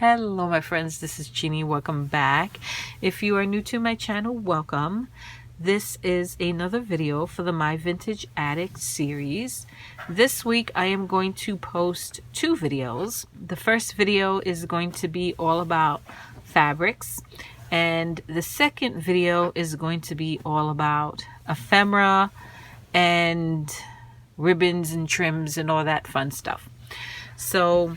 Hello my friends, this is Jeannie. Welcome back. If you are new to my channel, welcome. This is another video for the My Vintage Attic series. This week I am going to post two videos. The first video is going to be all about fabrics, and the second video is going to be all about ephemera and ribbons and trims and all that fun stuff. So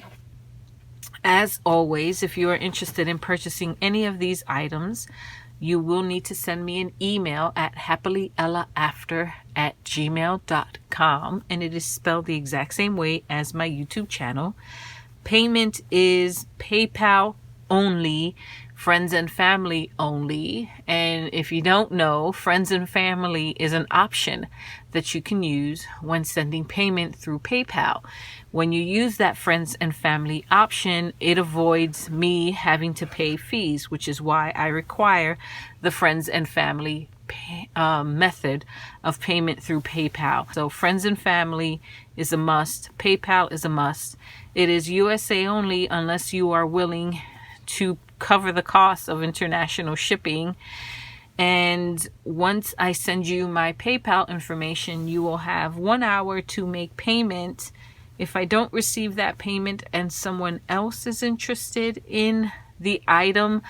as always, if you are interested in purchasing any of these items, you will need to send me an email at happilyellaafter@gmail.com, and it is spelled the exact same way as my YouTube channel. Payment is PayPal only, friends and family only. And if you don't know, friends and family is an option that you can use when sending payment through PayPal. When you use that friends and family option, it avoids me having to pay fees, which is why I require the friends and family method of payment through PayPal. So friends and family is a must. PayPal is a must. It is USA only unless you are willing to cover the cost of international shipping. And once I send you my PayPal information, you will have 1 hour to make payment. If I don't receive that payment and someone else is interested in the item,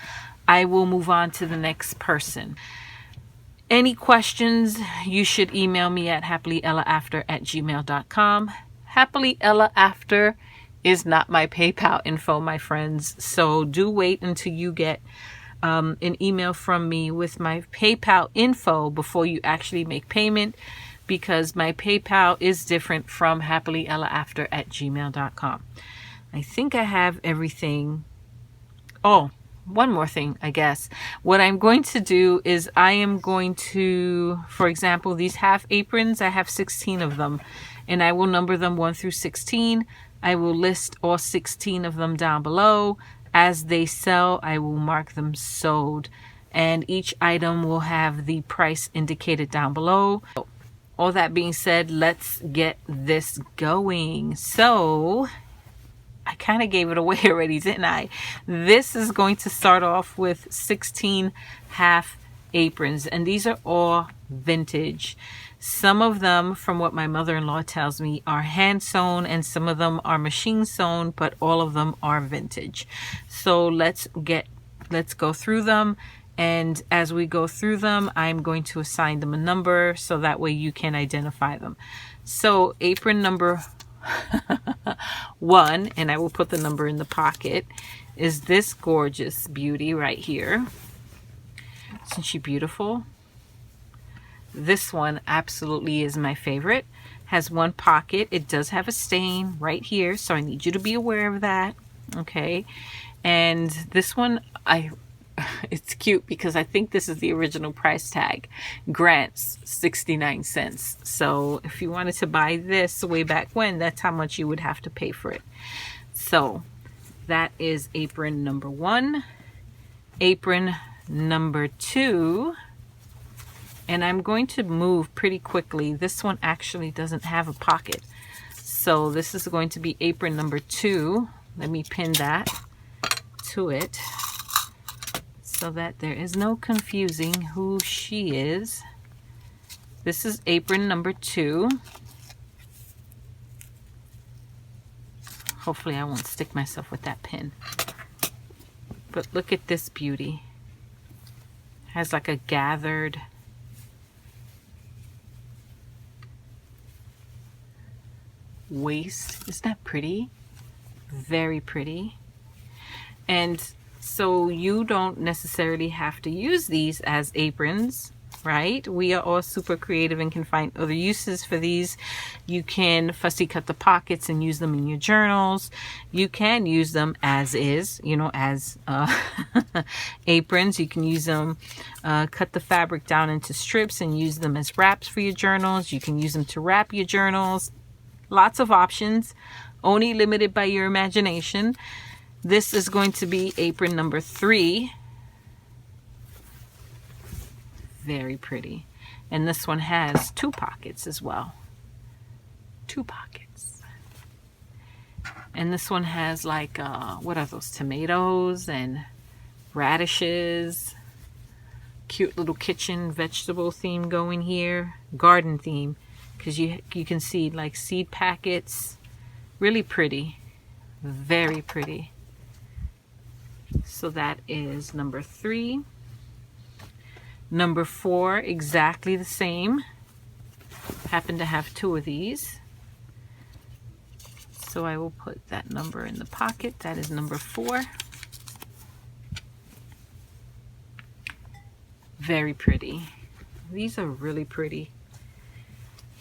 I will move on to the next person. Any questions, you should email me at happilyellaafter@gmail.com. Happilyellaafter is not my PayPal info, my friends. So do wait until you get an email from me with my PayPal info before you actually make payment, because my PayPal is different from happilyellaafter@gmail.com. I think I have everything. Oh, one more thing, I guess. What I'm going to do is I am going to, for example, these half aprons, I have 16 of them, and I will number them 1 through 16. I will list all 16 of them down below. As they sell, I will mark them sold, and each item will have the price indicated down below. All that being said, let's get this going. So I kind of gave it away already, didn't I? This is going to start off with 16 half aprons, and these are all vintage. Some of them, from what my mother-in-law tells me, are hand sewn, and some of them are machine sewn, but all of them are vintage. So let's go through them, and as we go through them, I'm going to assign them a number so that way you can identify them. So apron number 1, and I will put the number in the pocket, is this gorgeous beauty right here. Isn't she beautiful? This one absolutely is my favorite. Has one pocket. It does have a stain right here, so I need you to be aware of that. Okay. And this one, it's cute because I think this is the original price tag. Grants 69 cents. So if you wanted to buy this way back when, that's how much you would have to pay for it. So that is apron number 1. Apron number 2. And I'm going to move pretty quickly. This one actually doesn't have a pocket. So this is going to be apron number 2. Let me pin that to it so that there is no confusing who she is. This is apron number 2. Hopefully I won't stick myself with that pin. But look at this beauty. Has like a gathered waist. Isn't that pretty? Very pretty. And so you don't necessarily have to use these as aprons, right? We are all super creative and can find other uses for these. You can fussy cut the pockets and use them in your journals. You can use them as is, you know, as aprons. You can use them, cut the fabric down into strips and use them as wraps for your journals. You can use them to wrap your journals. Lots of options, only limited by your imagination. This is going to be apron number 3. Very pretty. And this one has 2 pockets as well. 2 pockets. And this one has like, what are those, tomatoes and radishes. Cute little kitchen vegetable theme going here. Garden theme, because you can see like seed packets. Really pretty. Very pretty. So that is number 3. Number 4, exactly the same. Happen to have 2 of these. So I will put that number in the pocket. That is number 4. Very pretty. These are really pretty.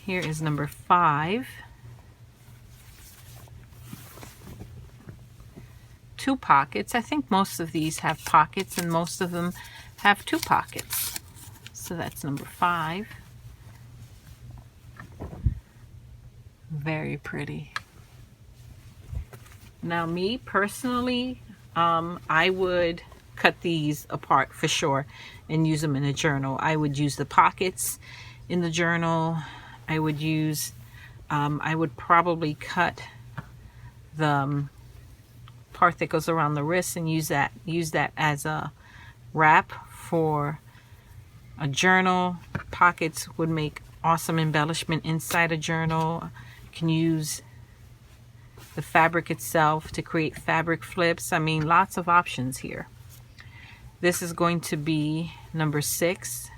Here is number 5. 2 pockets. I think most of these have pockets and most of them have 2 pockets. So that's number 5. Very pretty. Now me personally, I would cut these apart for sure and use them in a journal. I would use the pockets in the journal. I would use, I would probably cut the part that goes around the wrist and use that as a wrap for a journal. Pockets would make awesome embellishment inside a journal. You can use the fabric itself to create fabric flips. I mean, lots of options here. This is going to be number 6,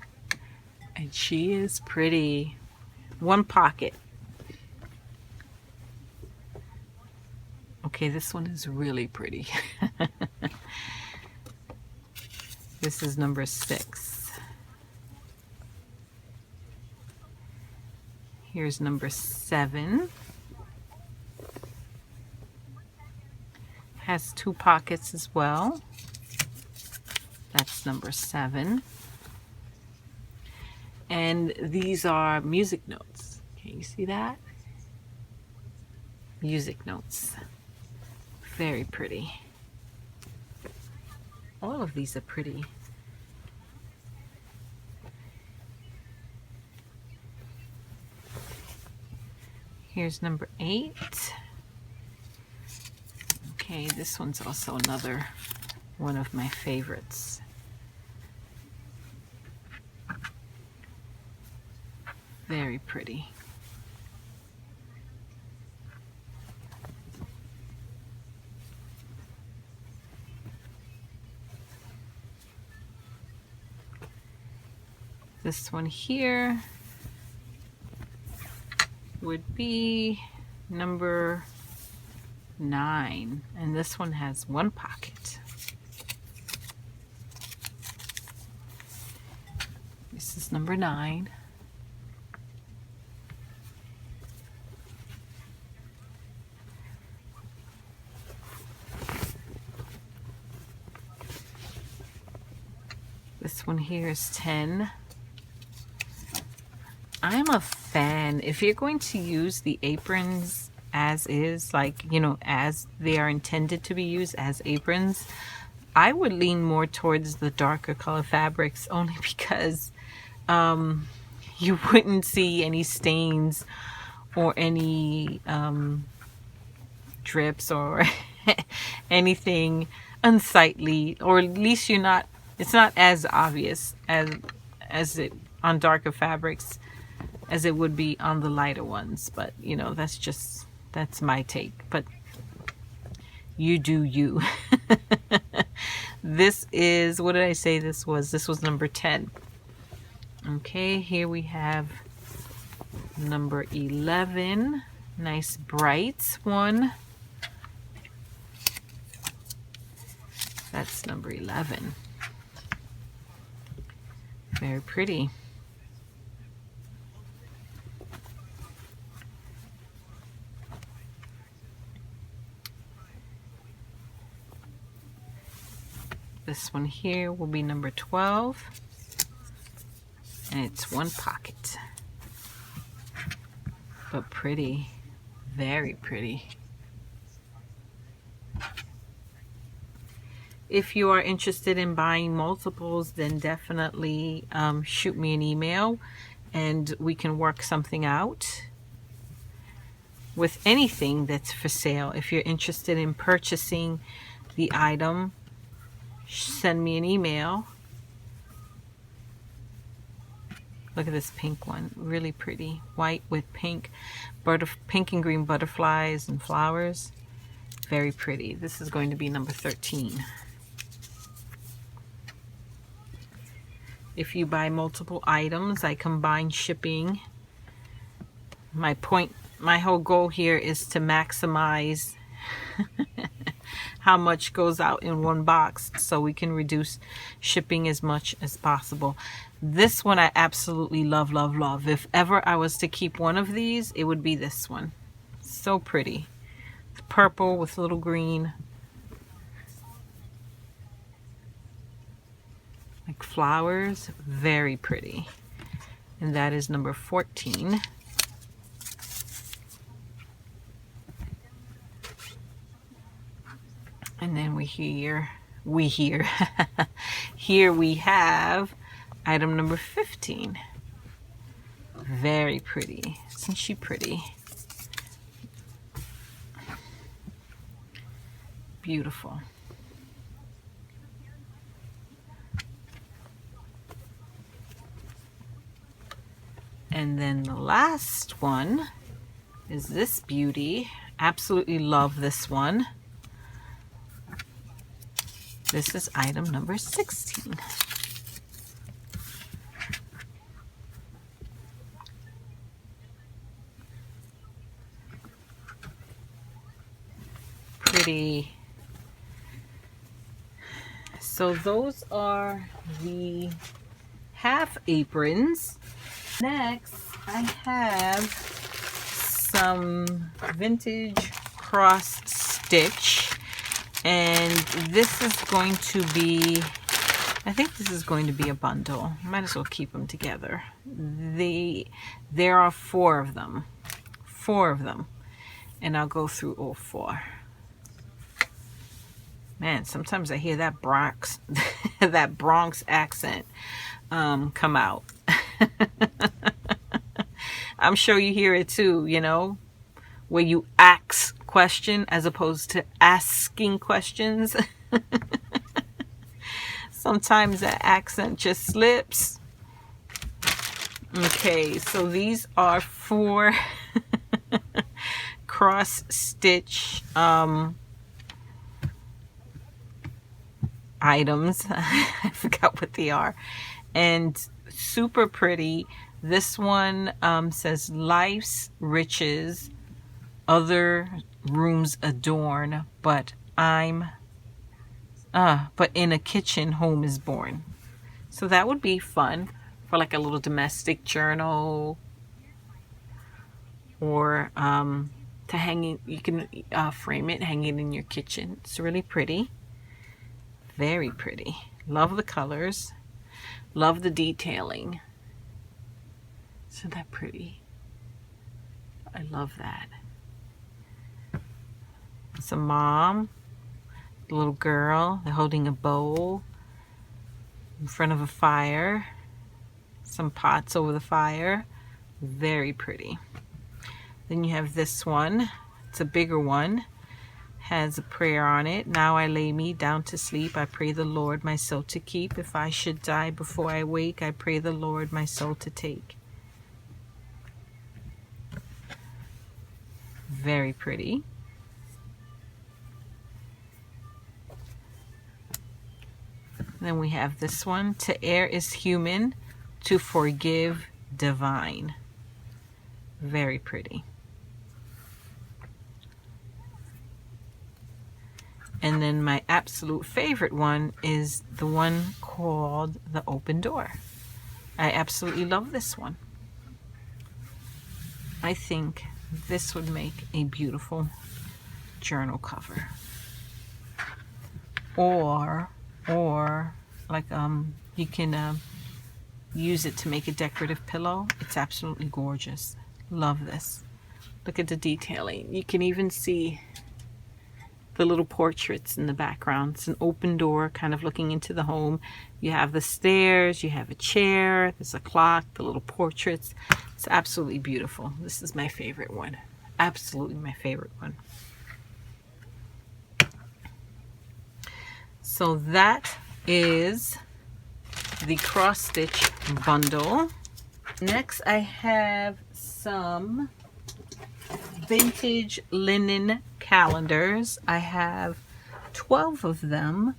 and she is pretty. 1 pocket. Okay, this one is really pretty. This is number 6. Here's number 7. Has 2 pockets as well. That's number 7. And these are music notes. Can you see that? Music notes. Very pretty. All of these are pretty. Here's number 8. Okay, this one's also another one of my favorites. Very pretty. This one here would be number 9, and this one has 1 pocket. This is number 9. This one here is 10. I'm a fan. If you're going to use the aprons as is, like, you know, as they are intended to be used as aprons, I would lean more towards the darker color fabrics, only because you wouldn't see any stains or any drips or anything unsightly, or at least it's not as obvious as it on darker fabrics as it would be on the lighter ones. But you know, that's my take. But you do you. This is, what did I say this was? This was number 10. Okay, here we have number 11. Nice bright one. That's number 11. Very pretty. This one here will be number 12, and it's 1 pocket, but pretty, very pretty. If you are interested in buying multiples, then definitely shoot me an email and we can work something out. with anything that's for sale. If you're interested in purchasing the item, send me an email. Look at this pink one, really pretty. White with pink and green butterflies and flowers. Very pretty. This is going to be number 13. If you buy multiple items, I combine shipping. My whole goal here is to maximize how much goes out in one box so we can reduce shipping as much as possible. This one I absolutely love, love, love. If ever I was to keep one of these, it would be this one. So pretty. It's purple with little green. Like flowers. Very pretty. And that is number 14. And then here we have item number 15. Very pretty. Isn't she pretty? Beautiful. And then the last one is this beauty. Absolutely love this one. This is item number 16. Pretty. So those are the half aprons. Next, I have some vintage cross stitch. And this is going to be, I think this is going to be a bundle. Might as well keep them together. There are 4 of them. 4 of them. And I'll go through all 4. Man, sometimes I hear that Bronx, that Bronx accent come out. I'm sure you hear it too, you know, where you ask question as opposed to asking questions. Sometimes that accent just slips. Okay, so these are 4 cross stitch items. I forgot what they are. And super pretty. This one says life's riches other rooms adorn, but in a kitchen home is born. So that would be fun for like a little domestic journal, or to hang it. You can frame it, hang it in your kitchen. It's really pretty. Very pretty. Love the colors. Love the detailing. Isn't that pretty? I love that. It's a mom, the little girl, they're holding a bowl in front of a fire. Some pots over the fire. Very pretty. Then you have this one. It's a bigger one. Has a prayer on it. Now I lay me down to sleep. I pray the Lord my soul to keep. If I should die before I wake, I pray the Lord my soul to take. Very pretty. Then we have this one. To err is human, to forgive divine. Very pretty. And then my absolute favorite one is the one called the open door. I absolutely love this one. I think this would make a beautiful journal cover. Or like you can use it to make a decorative pillow. It's absolutely gorgeous. Love this. Look at the detailing. You can even see the little portraits in the background. It's an open door kind of looking into the home. You have the stairs, you have a chair, there's a clock, the little portraits. It's absolutely beautiful. This is my favorite one. Absolutely my favorite one. So that is the cross stitch bundle. Next I have some vintage linen calendars. I have 12 of them,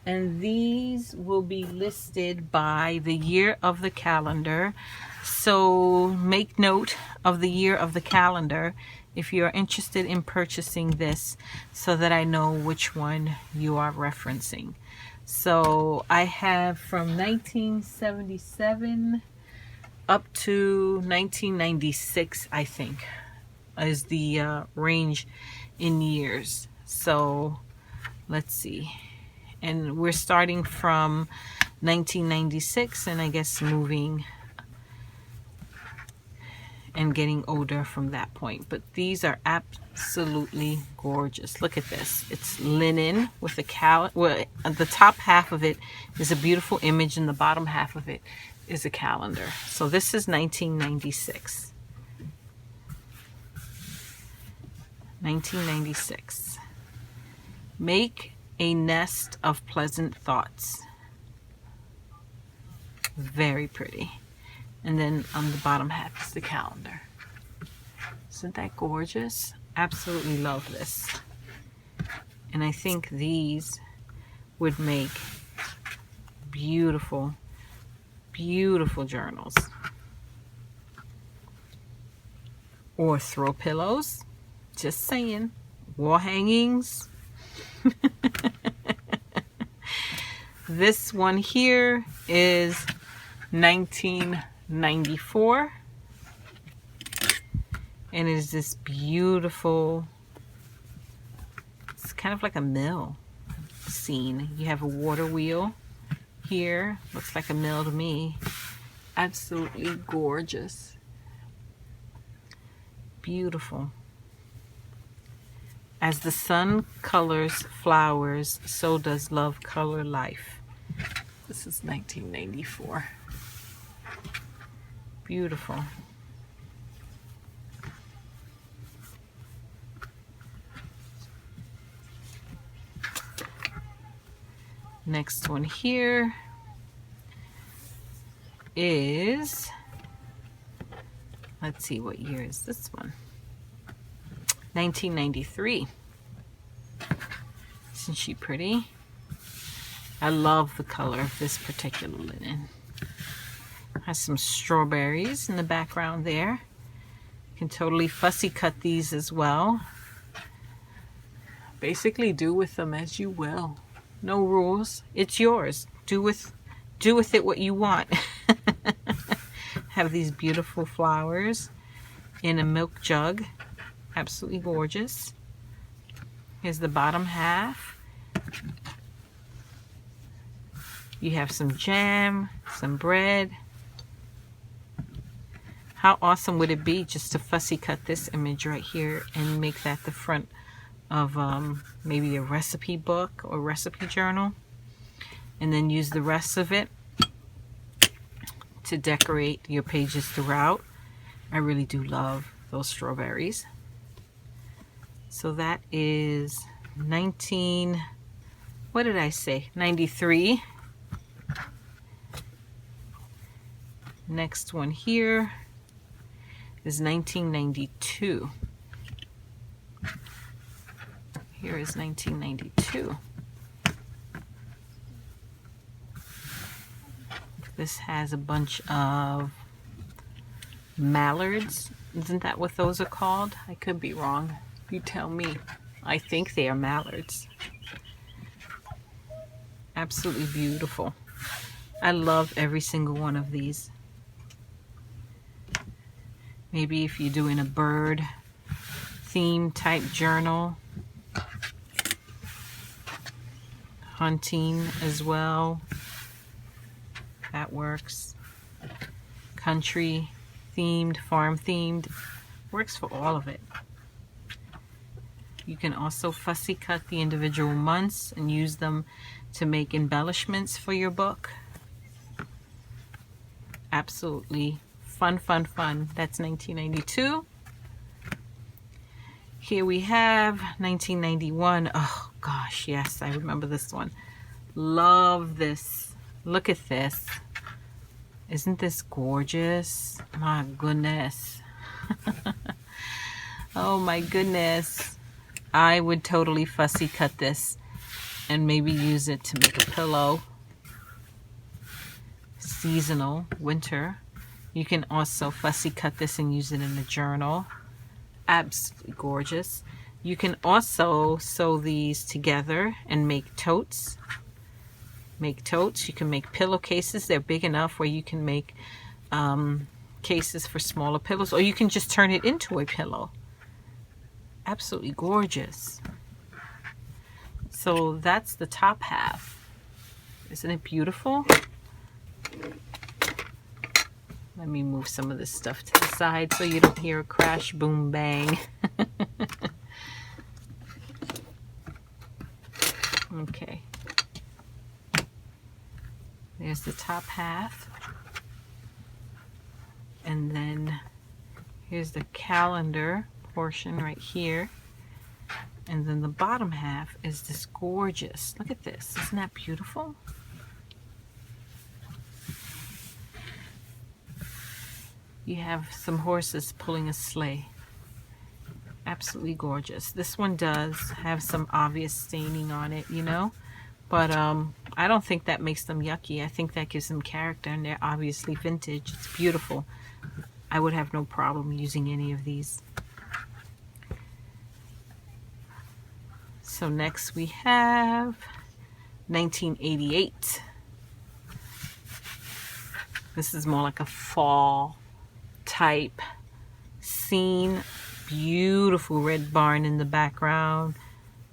and these will be listed by the year of the calendar. So make note of the year of the calendar if you're interested in purchasing this, so that I know which one you are referencing. So I have from 1977 up to 1996, I think, is the range in years. So let's see. And we're starting from 1996, and I guess moving and getting older from that point. But these are absolutely gorgeous. Look at this. It's linen with a well, the top half of it is a beautiful image, and the bottom half of it is a calendar. So this is 1996. 1996. Make a nest of pleasant thoughts. Very pretty. And then on the bottom half is the calendar. Isn't that gorgeous? Absolutely love this. And I think these would make beautiful, beautiful journals. Or throw pillows. Just saying. Wall hangings. This one here is 1994, and it is this beautiful, it's kind of like a mill scene. You have a water wheel here, looks like a mill to me. Absolutely gorgeous. Beautiful. As the sun colors flowers, so does love color life. This is 1994. Beautiful. Next one here is, let's see, what year is this one? 1993. Isn't she pretty? I love the color of this particular linen. Has some strawberries in the background there. You can totally fussy cut these as well. Basically do with them as you will. No rules. It's yours. Do with it what you want. Have these beautiful flowers in a milk jug. Absolutely gorgeous. Here's the bottom half. You have some jam, some bread. How awesome would it be just to fussy cut this image right here and make that the front of maybe a recipe book or recipe journal, and then use the rest of it to decorate your pages throughout. I really do love those strawberries. So that is what did I say? 93. Next one here is 1992. Here is 1992. This has a bunch of mallards. Isn't that what those are called? I could be wrong. You tell me. I think they are mallards. Absolutely beautiful. I love every single one of these. Maybe if you're doing a bird theme type journal. Hunting as well. That works. Country themed, farm themed. Works for all of it. You can also fussy cut the individual months and use them to make embellishments for your book. Absolutely fun, fun, fun. That's 1992. Here we have 1991. Oh gosh, yes, I remember this one. Love this. Look at this. Isn't this gorgeous? My goodness. Oh my goodness. I would totally fussy cut this and maybe use it to make a pillow. Seasonal, winter. You can also fussy cut this and use it in a journal. Absolutely gorgeous. You can also sew these together and make totes. Make totes. You can make pillowcases. They're big enough where you can make cases for smaller pillows, or you can just turn it into a pillow. Absolutely gorgeous. So that's the top half. Isn't it beautiful? Let me move some of this stuff to the side so you don't hear a crash, boom, bang. Okay. There's the top half. And then here's the calendar portion right here. And then the bottom half is this gorgeous. Look at this. Isn't that beautiful? You have some horses pulling a sleigh. Absolutely gorgeous. This one does have some obvious staining on it, you know, but I don't think that makes them yucky. I think that gives them character, and they're obviously vintage. It's beautiful. I would have no problem using any of these. So next we have 1988. This is more like a fall type scene. Beautiful red barn in the background.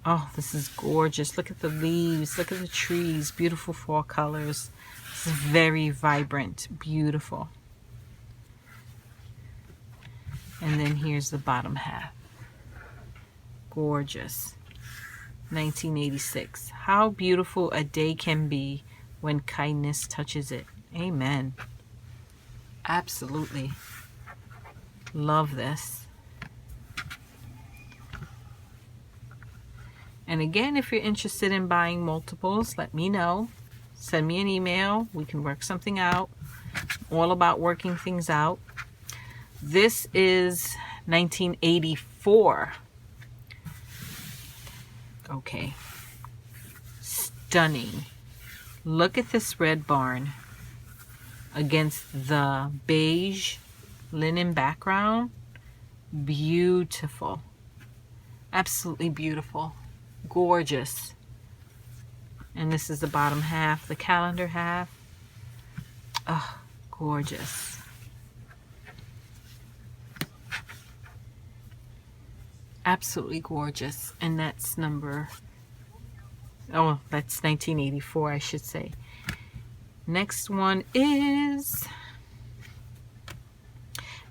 Oh, this is gorgeous. Look at the leaves. Look at the trees. Beautiful fall colors. This is very vibrant. Beautiful. And then here's the bottom half. Gorgeous. 1986. How beautiful a day can be when kindness touches it. Amen. Absolutely. Love this. And again, if you're interested in buying multiples, let me know. Send me an email. We can work something out. All about working things out. This is 1984. Okay. Stunning. Look at this red barn against the beige linen background. Beautiful. Absolutely beautiful. Gorgeous. And this is the bottom half, the calendar half. Oh, gorgeous. Absolutely gorgeous. And that's number, oh, that's 1984, I should say. Next one is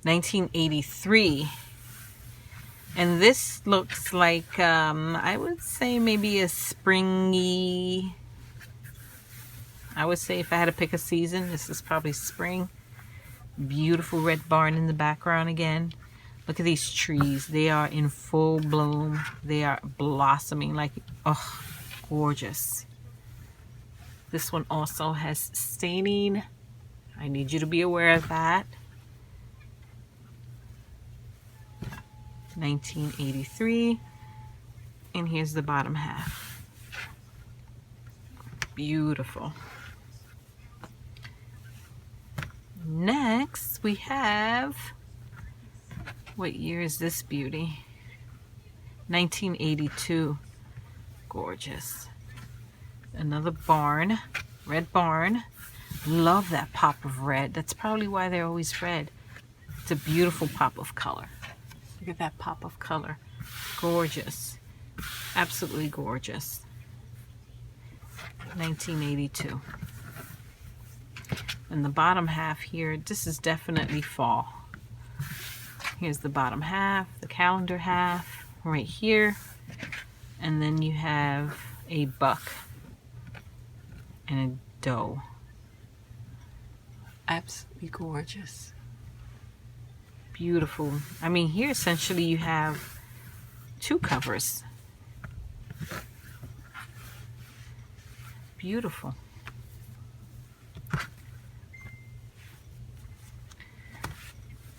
1983. And this looks like, I would say maybe a springy, I would say if I had to pick a season, this is probably spring. Beautiful red barn in the background again. Look at these trees. They are in full bloom. They are blossoming like, oh, gorgeous. This one also has staining. I need you to be aware of that. 1983. And here's the bottom half. Beautiful. Next, we have, what year is this beauty? 1982. Gorgeous. Another barn, red barn. Love that pop of red. That's probably why they're always red. It's a beautiful pop of color. Look at that pop of color. Gorgeous. Absolutely gorgeous. 1982. And the bottom half here, this is definitely fall. Here's the bottom half, the calendar half, right here. And then you have a buck and a doe. Absolutely gorgeous. Beautiful. I mean, here essentially you have 2 covers. Beautiful.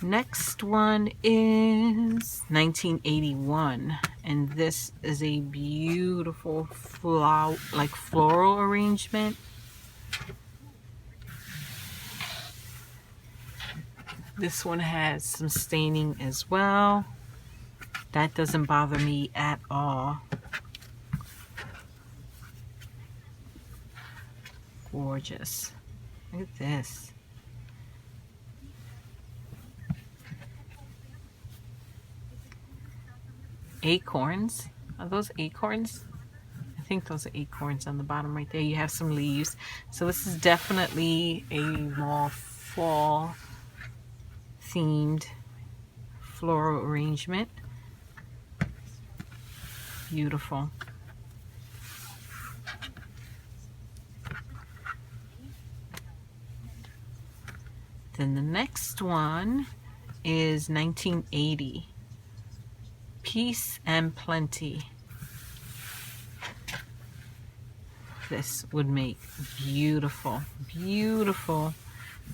Next one is 1981, and this is a beautiful floral arrangement. This one has some staining as well. That doesn't bother me at all. Gorgeous. Look at this. Acorns. Are those acorns? I think those are acorns on the bottom right there. You have some leaves. So this is definitely a more fall themed floral arrangement. Beautiful. Then the next one is 1980. Peace and Plenty. This would make beautiful, beautiful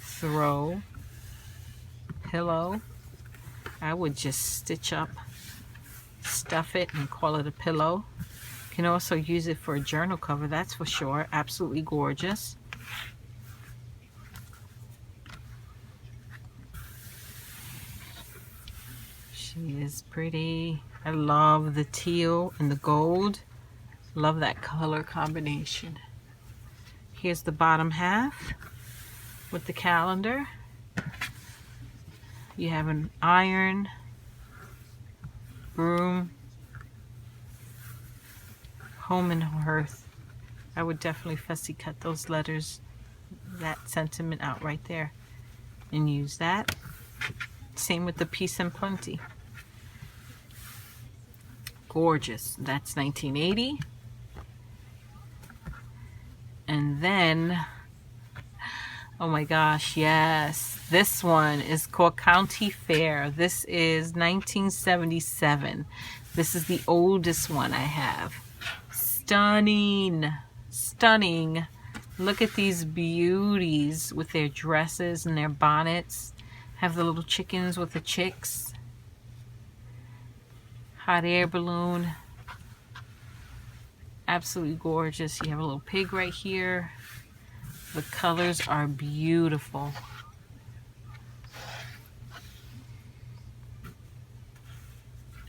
throw pillow. I would just stitch up, stuff it, and call it a pillow. You can also use it for a journal cover, that's for sure. Absolutely gorgeous. She is pretty. I love the teal and the gold. Love that color combination. Here's the bottom half with the calendar. You have an iron, broom, home and hearth. I would definitely fussy cut those letters, that sentiment out right there, and use that. Same with the Peace and Plenty. Gorgeous. That's 1980. And then, oh my gosh, yes. This one is called County Fair. This is 1977. This is the oldest one I have. Stunning. Stunning. Look at these beauties with their dresses and their bonnets. Have the little chickens with the chicks. Hot air balloon. Absolutely gorgeous. You have a little pig right here. The colors are beautiful.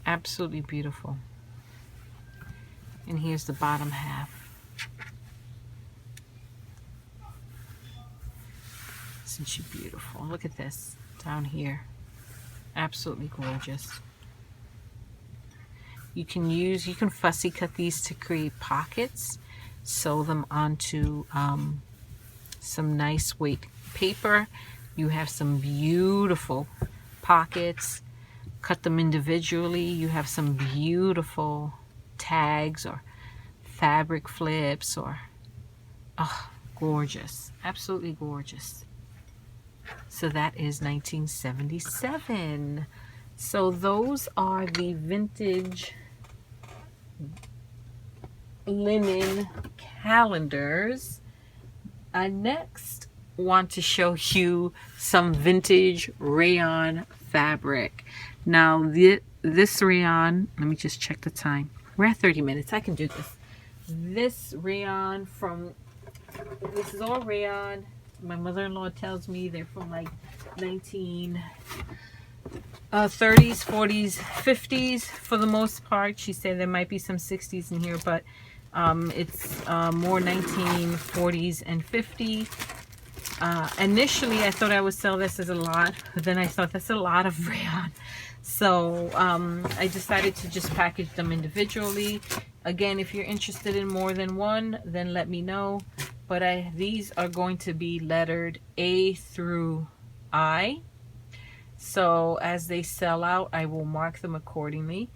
Absolutely beautiful. And here's the bottom half. Isn't she beautiful? Look at this down here. Absolutely gorgeous. You can fussy cut these to create pockets. Sew them onto some nice weight paper. You have some beautiful pockets. Cut them individually. You have some beautiful tags or fabric flips or, oh, gorgeous. Absolutely gorgeous. So that is 1977. So those are the vintage linen calendars. I next want to show you some vintage rayon fabric. Now this rayon, let me just check the time. We're at 30 minutes. I can do this. This rayon this is all rayon. My mother-in-law tells me they're from like 1930s, 40s, 50s for the most part. She said there might be some 60s in here, but it's more 1940s and 50s. Initially, I thought I would sell this as a lot, but then I thought that's a lot of rayon. So I decided to just package them individually. Again, if you're interested in more than one, then let me know. But these are going to be lettered A through I. So as they sell out, I will mark them accordingly.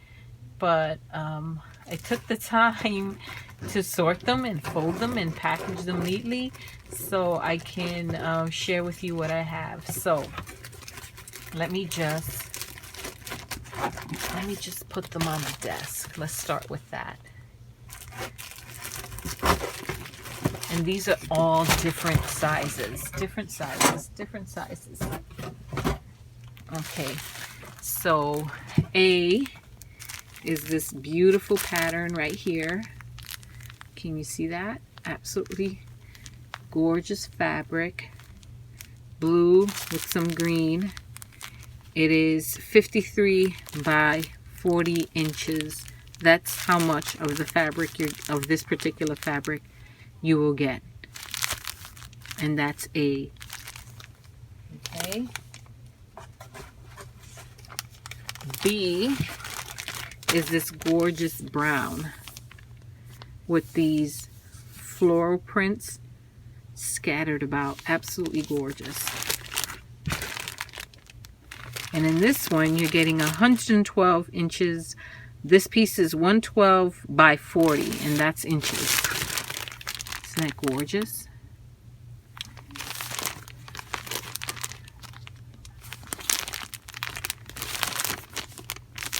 But I took the time to sort them and fold them and package them neatly so I can share with you what I have. So let me just Let me just put them on the desk. Let's start with that. And these are all different sizes. Different sizes. Different sizes. Okay. So A is this beautiful pattern right here. Can you see that? Absolutely gorgeous fabric. Blue with some green. It is 53 by 40 inches. That's how much of the fabric of this particular fabric you will get. And that's A. Okay. B is this gorgeous brown with these floral prints scattered about. Absolutely gorgeous. And in this one, you're getting 112 inches. This piece is 112 by 40, and that's inches. Isn't that gorgeous?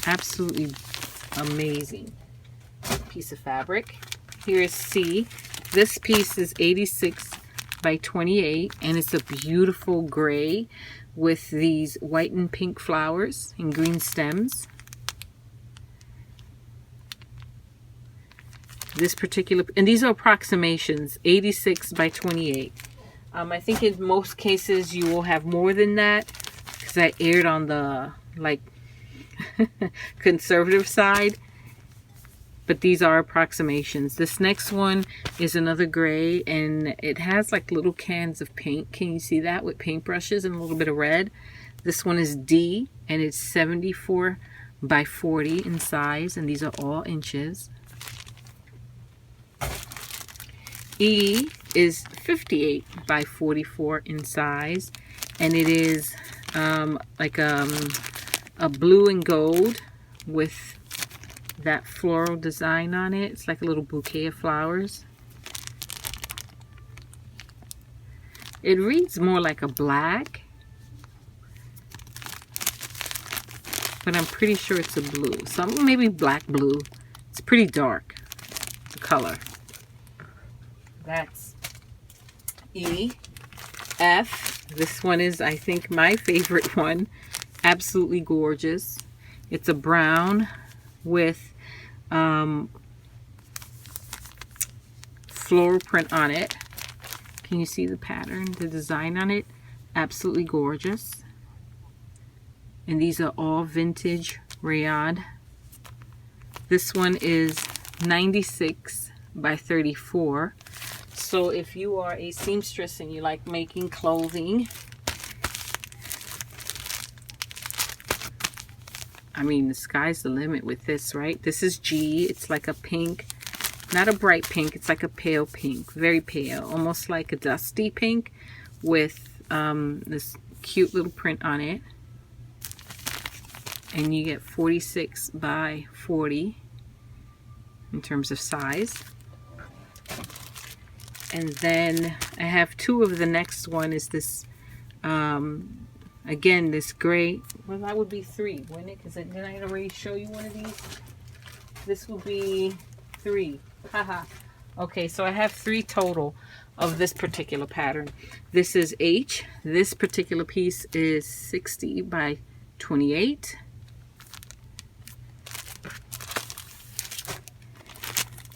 Absolutely amazing piece of fabric. Here is C. This piece is 86 by 28, and it's a beautiful gray with these white and pink flowers and green stems. This particular, and these are approximations, 86 by 28. I think in most cases you will have more than that, because I erred on the like conservative side, but these are approximations. This next one is another gray, and it has like little cans of paint. Can you see that, with paintbrushes and a little bit of red? This one is D, and it's 74 by 40 in size, and these are all inches. E is 58 by 44 in size, and it is like a blue and gold with that floral design on it. It's like a little bouquet of flowers. It reads more like a black, but I'm pretty sure it's a blue. Some maybe black blue. It's pretty dark, the color. That's E. F. This one is, I think, my favorite one. Absolutely gorgeous. It's a brown with floral print on it. Can you see the pattern, the design on it? Absolutely gorgeous. And these are all vintage rayon. This one is 96 by 34. So if you are a seamstress and you like making clothing, I mean, the sky's the limit with this, right? This is G. It's like a pink, not a bright pink. It's like a pale pink, very pale, almost like a dusty pink with this cute little print on it. And you get 46 by 40 in terms of size. And then I have two of the next one is this, again, this gray. Well, that would be three, wouldn't it? Because didn't I already show you one of these? This will be three. Haha. Okay, so I have three total of this particular pattern. This is H. This particular piece is 60 by 28.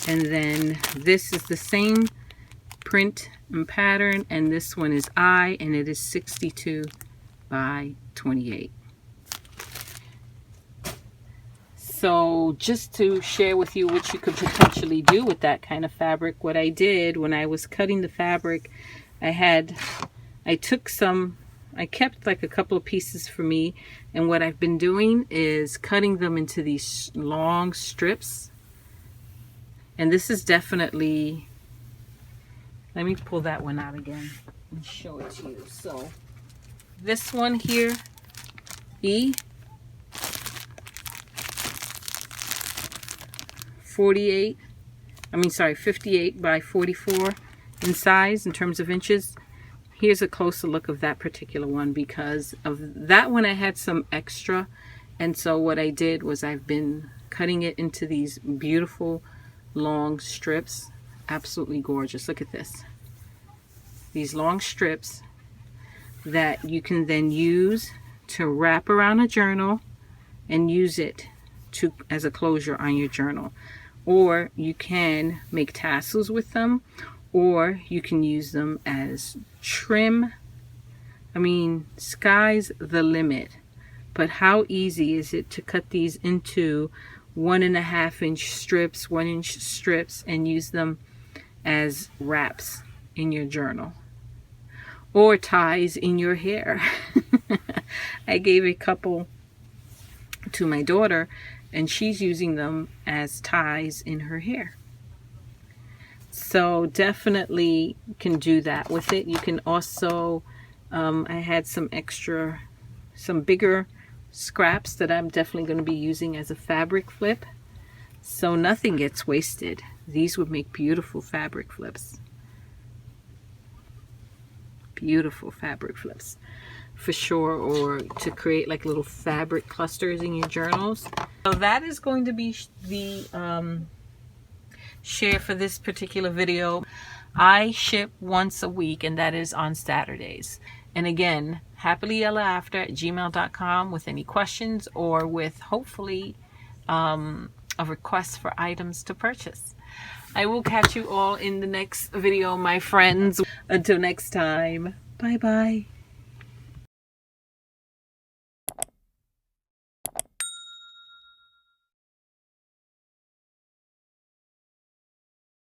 And then this is the same print and pattern, and this one is I, and it is 62 by 28. So just to share with you what you could potentially do with that kind of fabric, what I did when I was cutting the fabric, I kept like a couple of pieces for me, and what I've been doing is cutting them into these long strips. And this is definitely, let me pull that one out again and show it to you. So this one here, E, 58 by 44 in size in terms of inches. Here's a closer look of that particular one, because of that one I had some extra, And so what I did was I've been cutting it into these beautiful long strips. Absolutely gorgeous. Look at this. These long strips that you can then use to wrap around a journal and use it as a closure on your journal. Or you can make tassels with them, or you can use them as trim. I mean, sky's the limit. But how easy is it to cut these into 1.5 inch strips, 1 inch strips, and use them as wraps in your journal or ties in your hair. I gave a couple to my daughter, and she's using them as ties in her hair. So definitely can do that with it. You can also, I had some bigger scraps that I'm definitely going to be using as a fabric flip. So nothing gets wasted. These would make beautiful fabric flips. Beautiful fabric flips for sure, or to create like little fabric clusters in your journals. So that is going to be the share for this particular video. I ship once a week, and that is on Saturdays. And again, happilyellaafter@gmail.com with any questions, or with hopefully a request for items to purchase. I will catch you all in the next video, my friends. Until next time, bye bye.